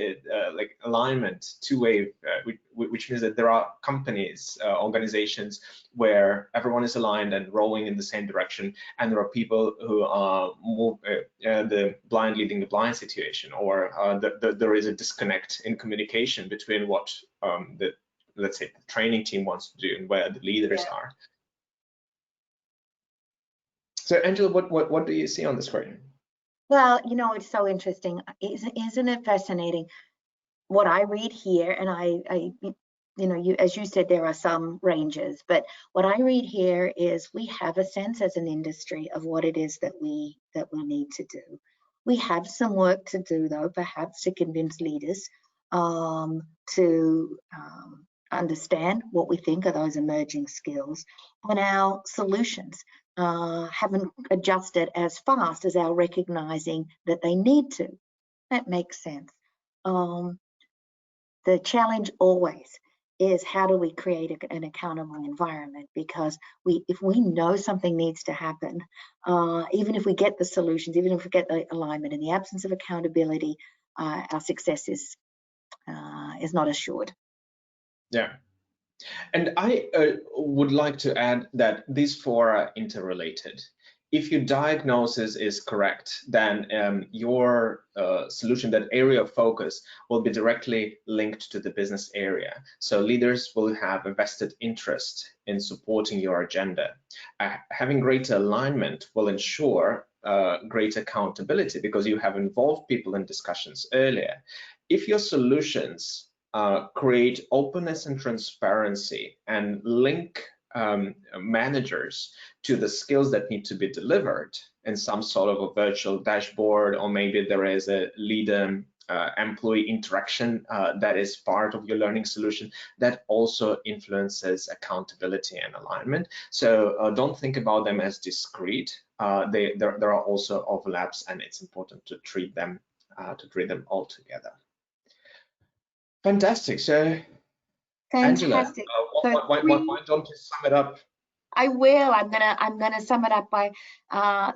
like alignment, two-way, which means that there are companies, organizations where everyone is aligned and rowing in the same direction, and there are people who are more the blind leading the blind situation, or there is a disconnect in communication between what let's say the training team wants to do and where the leaders are. So, Angela, what do you see on the screen? Well, you know, it's so interesting. Isn't it fascinating? What I read here, and I you know, as you said, there are some ranges, but what I read here is we have a sense as an industry of what it is that we need to do. We have some work to do, though, perhaps to convince leaders to understand what we think are those emerging skills, and our solutions haven't adjusted as fast as our recognizing that they need to. That makes sense. The challenge always is, how do we create an accountable environment? Because if we know something needs to happen, even if we get the solutions, even if we get the alignment, in the absence of accountability, our success is not assured. Yeah. And I would like to add that these four are interrelated. If your diagnosis is correct, then your solution, that area of focus, will be directly linked to the business area. So leaders will have a vested interest in supporting your agenda. Having greater alignment will ensure greater accountability, because you have involved people in discussions earlier. If your solutions create openness and transparency and link managers to the skills that need to be delivered in some sort of a virtual dashboard, or maybe there is a leader employee interaction that is part of your learning solution, that also influences accountability and alignment. So don't think about them as discrete. There are also overlaps, and it's important to treat them all together. Fantastic. So, Angela, why don't you sum it up? I will. I'm gonna sum it up by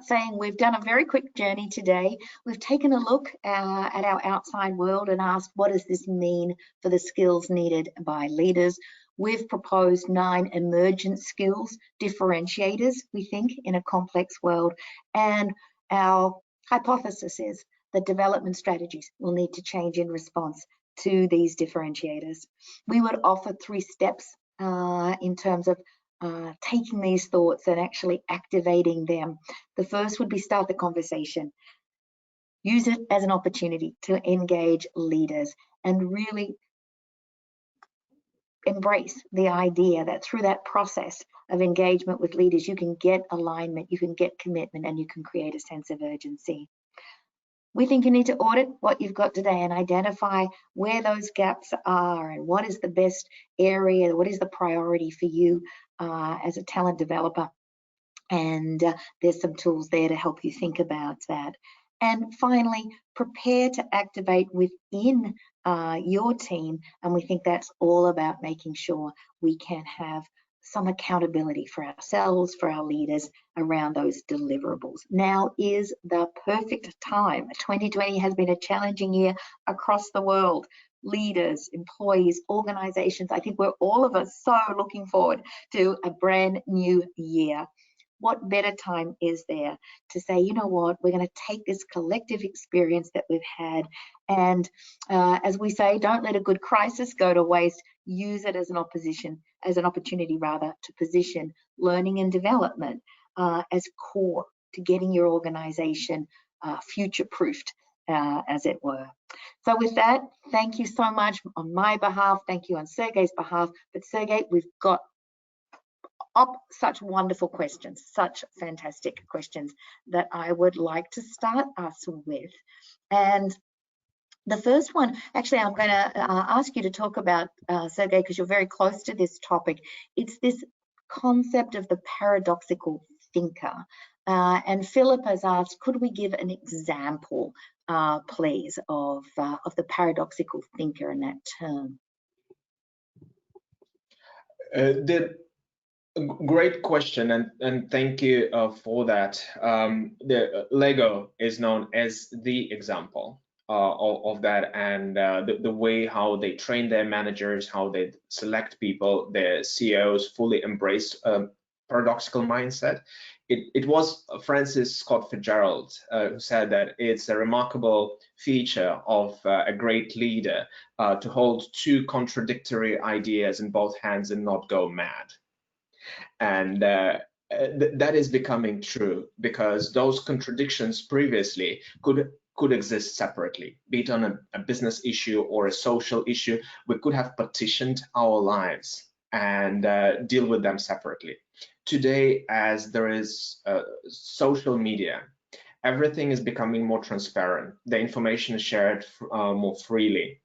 saying we've done a very quick journey today. We've taken a look at our outside world and asked, what does this mean for the skills needed by leaders? We've proposed 9 emergent skills differentiators, we think, in a complex world. And our hypothesis is that development strategies will need to change in response to these differentiators. We would offer 3 steps in terms of taking these thoughts and actually activating them. The first would be, start the conversation. Use it as an opportunity to engage leaders and really embrace the idea that through that process of engagement with leaders, you can get alignment, you can get commitment, and you can create a sense of urgency. We think you need to audit what you've got today and identify where those gaps are and what is the best area, what is the priority for you as a talent developer. And there's some tools there to help you think about that. And finally, prepare to activate within your team. And we think that's all about making sure we can have some accountability for ourselves, for our leaders around those deliverables. Now is the perfect time. 2020 has been a challenging year across the world. Leaders, employees, organizations, I think we're all of us so looking forward to a brand new year. What better time is there to say, you know what, we're going to take this collective experience that we've had, and as we say, don't let a good crisis go to waste. Use it as an opportunity to position learning and development as core to getting your organization future-proofed, as it were. So with that, thank you so much on my behalf. Thank you on Sergey's behalf. But Sergey, we've got up such wonderful questions, such fantastic questions that I would like to start us with. And the first one, actually, I'm going to ask you to talk about, Sergey, because you're very close to this topic. It's this concept of the paradoxical thinker. And Philip has asked, could we give an example, please, of the paradoxical thinker in that term? Great question, and thank you for that. The Lego is known as the example of that, and the way how they train their managers, how they select people, their CEOs fully embraced paradoxical mindset. It was Francis Scott Fitzgerald who said that it's a remarkable feature of a great leader to hold 2 contradictory ideas in both hands and not go mad. And that is becoming true, because those contradictions previously could exist separately, be it on a business issue or a social issue. We could have partitioned our lives and deal with them separately. Today, as there is social media Everything is becoming more transparent. The information is shared more freely.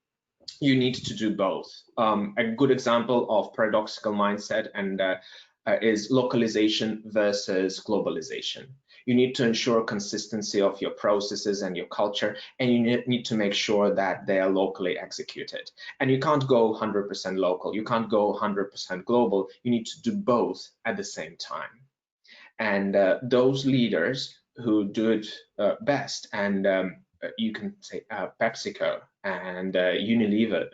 You need to do both. A good example of paradoxical mindset and is localization versus globalization. You need to ensure consistency of your processes and your culture, and you need to make sure that they are locally executed. And you can't go 100% local, you can't go 100% global, you need to do both at the same time. And those leaders who do it best, and you can say PepsiCo and Unilever,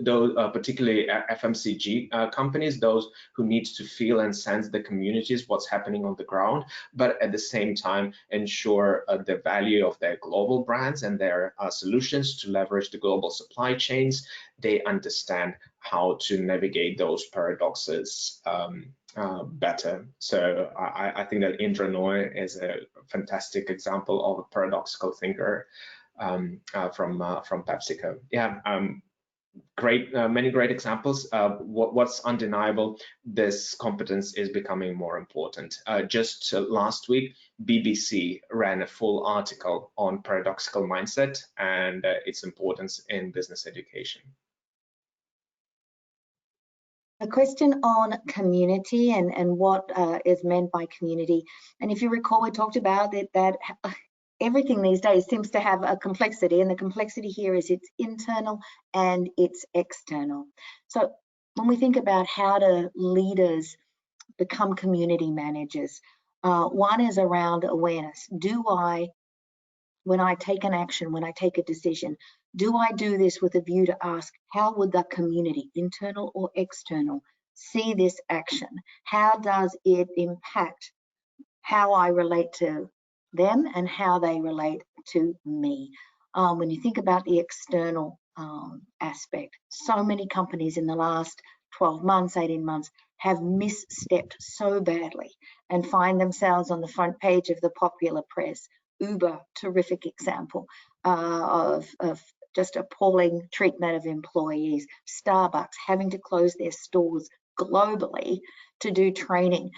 those particularly FMCG companies, those who need to feel and sense the communities, what's happening on the ground, but at the same time ensure the value of their global brands and their solutions to leverage the global supply chains. They understand how to navigate those paradoxes better. So I think that Indra Nooy is a fantastic example of a paradoxical thinker from PepsiCo. Yeah, great, many great examples. What's undeniable, this competence is becoming more important. Just last week, BBC ran a full article on paradoxical mindset and its importance in business education. A question on community and what is meant by community. And if you recall, we talked about it, that everything these days seems to have a complexity, and the complexity here is it's internal and it's external. So when we think about how do leaders become community managers, one is around awareness. When I take an action, when I take a decision, do I do this with a view to ask, how would the community, internal or external, see this action? How does it impact how I relate to them and how they relate to me? When you think about the external aspect, so many companies in the last 12 months, 18 months have misstepped so badly and find themselves on the front page of the popular press. Uber, terrific example of just appalling treatment of employees. Starbucks having to close their stores globally to do training.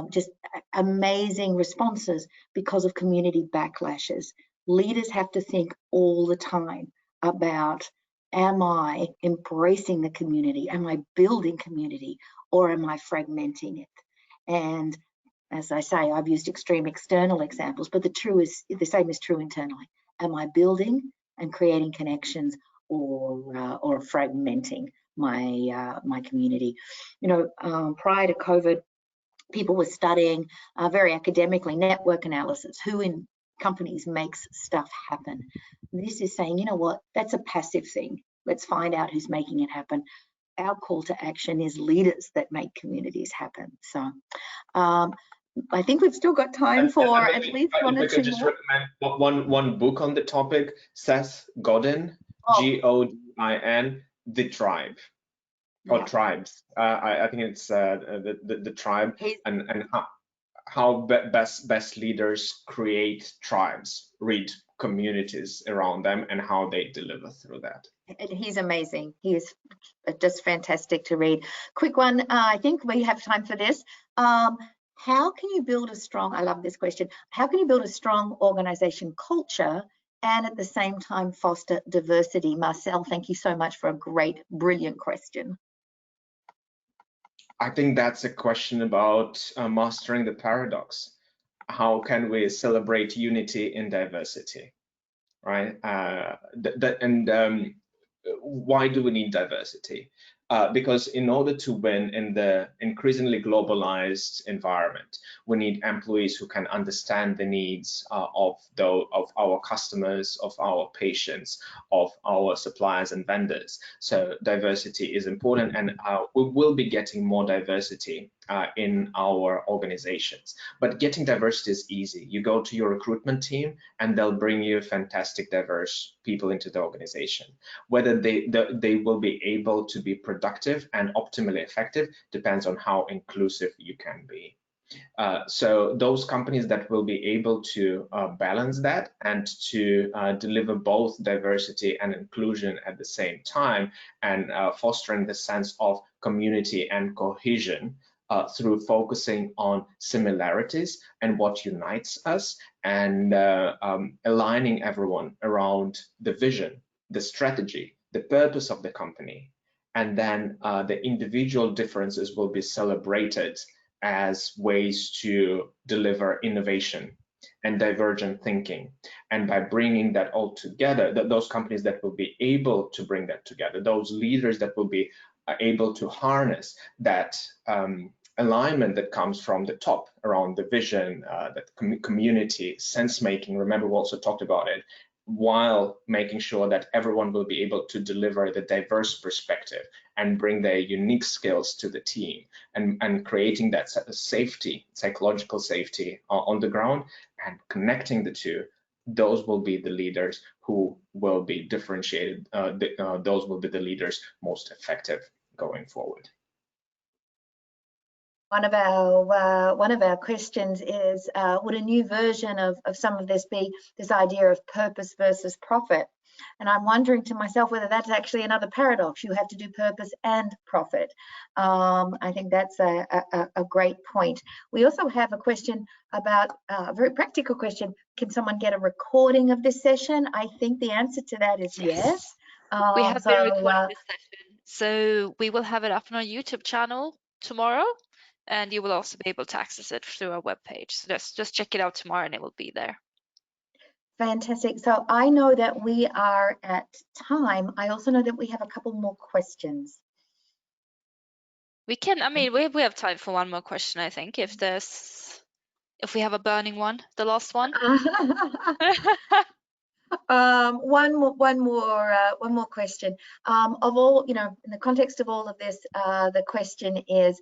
Just amazing responses because of community backlashes. Leaders have to think all the time about, am I embracing the community? Am I building community, or am I fragmenting it? And as I say, I've used extreme external examples, but the same is true internally. Am I building and creating connections, or fragmenting my community? You know, prior to COVID, people were studying very academically network analysis, who in companies makes stuff happen. This is saying, you know what, that's a passive thing. Let's find out who's making it happen. Our call to action is leaders that make communities happen. So I think we've still got time for at least one or two more. I could just recommend one book on the topic, Seth Godin, Godin, The Tribe, or Tribes. I think it's the Tribe, and how best leaders create tribes, read communities around them, and how they deliver through that. And he's amazing. He is just fantastic to read. Quick one, I think we have time for this. How can you build a strong, I love this question, how can you build a strong organization culture and at the same time foster diversity? Marcel, thank you so much for a great, brilliant question. I think that's a question about mastering the paradox. How can we celebrate unity in diversity, right? Why do we need diversity? Because in order to win in the increasingly globalized environment, we need employees who can understand the needs of our customers, of our patients, of our suppliers and vendors. So diversity is important, and we will be getting more diversity in our organizations. But getting diversity is easy. You go to your recruitment team and they'll bring you fantastic, diverse people into the organization. Whether they will be able to be productive and optimally effective depends on how inclusive you can be. So those companies that will be able to balance that and to deliver both diversity and inclusion at the same time, and fostering the sense of community and cohesion, through focusing on similarities and what unites us, and aligning everyone around the vision, the strategy, the purpose of the company. And then the individual differences will be celebrated as ways to deliver innovation and divergent thinking. And by bringing that all together, those companies that will be able to bring that together, those leaders that will be able to harness that alignment that comes from the top around the vision, that community, sense making. Remember, we also talked about it, while making sure that everyone will be able to deliver the diverse perspective and bring their unique skills to the team, and creating that safety, psychological safety on the ground, and connecting the two. Those will be the leaders who will be differentiated. Those will be the leaders most effective going forward. One of our questions is, would a new version of some of this be this idea of purpose versus profit? And I'm wondering to myself whether that's actually another paradox. You have to do purpose and profit. I think that's a great point. We also have a question about, a very practical question. Can someone get a recording of this session? I think the answer to that is yes. We have been recording this session, so we will have it up on our YouTube channel tomorrow, and you will also be able to access it through our webpage. So just check it out tomorrow and it will be there. Fantastic. So I know that we are at time. I also know that we have a couple more questions. We can, I mean, we have time for one more question, I think, if we have a burning one, the last one. One more question. Of all, in the context of all of this, the question is,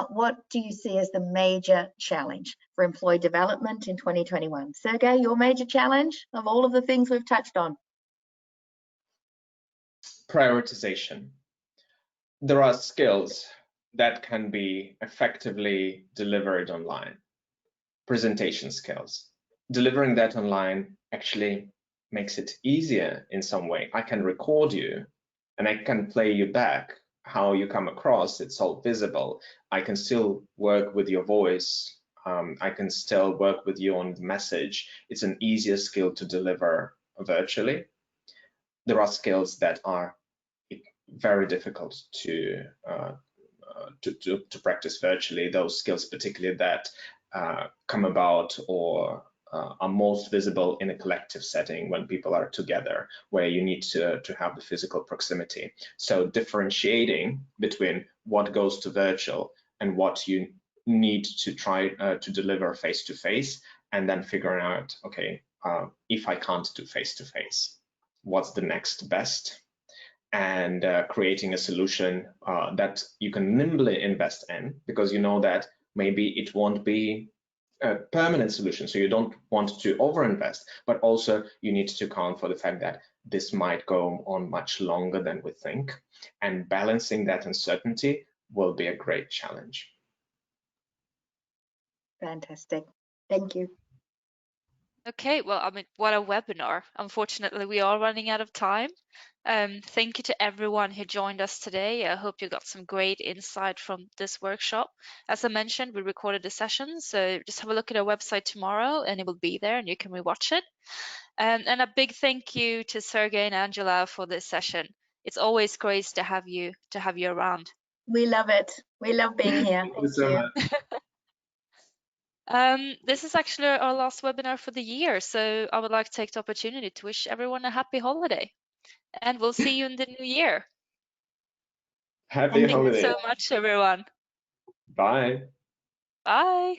what do you see as the major challenge for employee development in 2021? Sergey, your major challenge of all of the things we've touched on? Prioritization. There are skills that can be effectively delivered online. Presentation skills. Delivering that online actually makes it easier in some way. I can record you and I can play you back how you come across. It's all visible. I can still work with your voice. I can still work with you on the message. It's an easier skill to deliver virtually. There are skills that are very difficult to practice virtually. Those skills, particularly that come about or are most visible in a collective setting when people are together, where you need to have the physical proximity. So differentiating between what goes to virtual and what you need to try to deliver face to face, and then figuring out, okay, if I can't do face to face, what's the next best? And creating a solution that you can nimbly invest in, because you know that maybe it won't be a permanent solution, so you don't want to overinvest, but also you need to account for the fact that this might go on much longer than we think, and balancing that uncertainty will be a great challenge. Fantastic. Thank you. Okay, well, I mean, what a webinar. Unfortunately, we are running out of time. Thank you to everyone who joined us today. I hope you got some great insight from this workshop. As I mentioned, we recorded the session, so just have a look at our website tomorrow and it will be there and you can rewatch it. And a big thank you to Sergey and Angela for this session. It's always great to have you around. We love it. We love being here. Thank you so much. This is actually our last webinar for the year, so I would like to take the opportunity to wish everyone a happy holiday, and we'll see you in the new year. Happy holidays. Thank you so much, everyone. Bye. Bye.